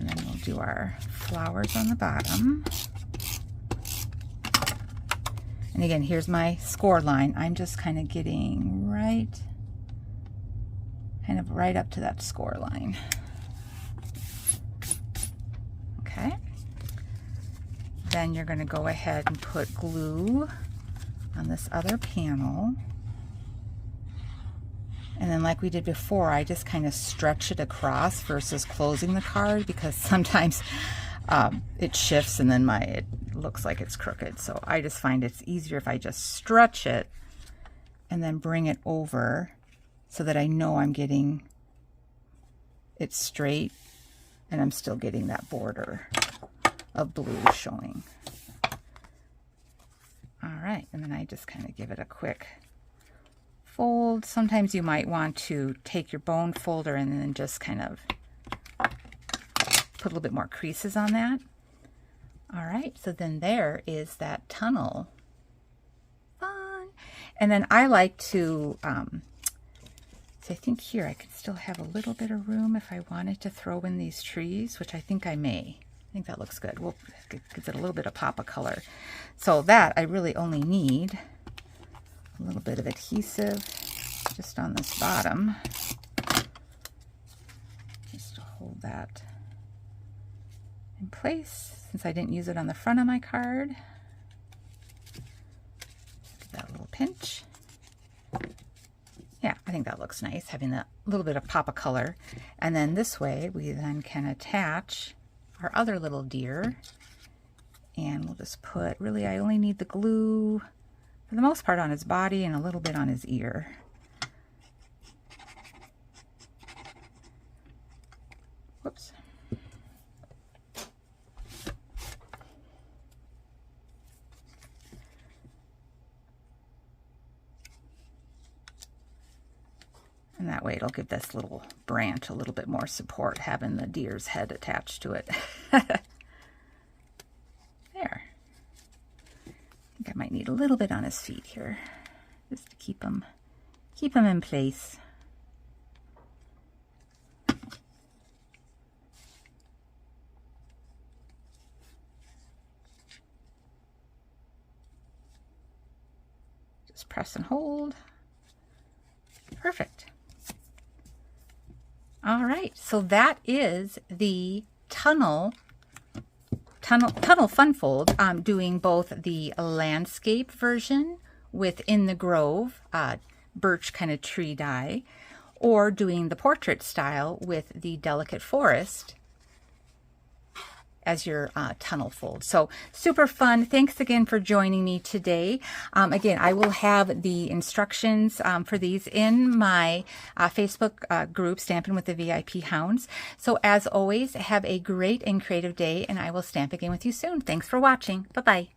And then we'll do our flowers on the bottom. And again, here's my score line. I'm just kind of getting right up to that score line. Okay. Then you're going to go ahead and put glue on this other panel. And then like we did before, I just kind of stretch it across versus closing the card, because sometimes it shifts and then it looks like it's crooked. So I just find it's easier if I just stretch it and then bring it over so that I know I'm getting it straight and I'm still getting that border of blue showing. All right, and then I just kind of give it a quick fold. Sometimes you might want to take your bone folder and then just kind of put a little bit more creases on that. All right, so then there is that tunnel. Fun. And then I like to, so I think here I could still have a little bit of room if I wanted to throw in these trees, which I think I may. I think that looks good. We'll give it a little bit of pop of color. So that I really only need a little bit of adhesive just on this bottom, just to hold that in place, since I didn't use it on the front of my card. Give that a little pinch. Yeah, I think that looks nice, having that little bit of pop of color. And then this way we then can attach our other little deer, and we'll just put, really I only need the glue for the most part on his body and a little bit on his ear. Whoops. And that way it'll give this little branch a little bit more support, having the deer's head attached to it. There. I think I might need a little bit on his feet here, just to keep him in place. Just press and hold. Perfect. All right, so that is the Tunnel Fun Fold. I'm doing both the landscape version with In the Grove, birch kind of tree die, or doing the portrait style with the Delicate Forest as your tunnel fold. So super fun. Thanks again for joining me today. Again, I will have the instructions for these in my Facebook group, Stampin' with the VIP Hounds. So as always, have a great and creative day, and I will stamp again with you soon. Thanks for watching. Bye-bye.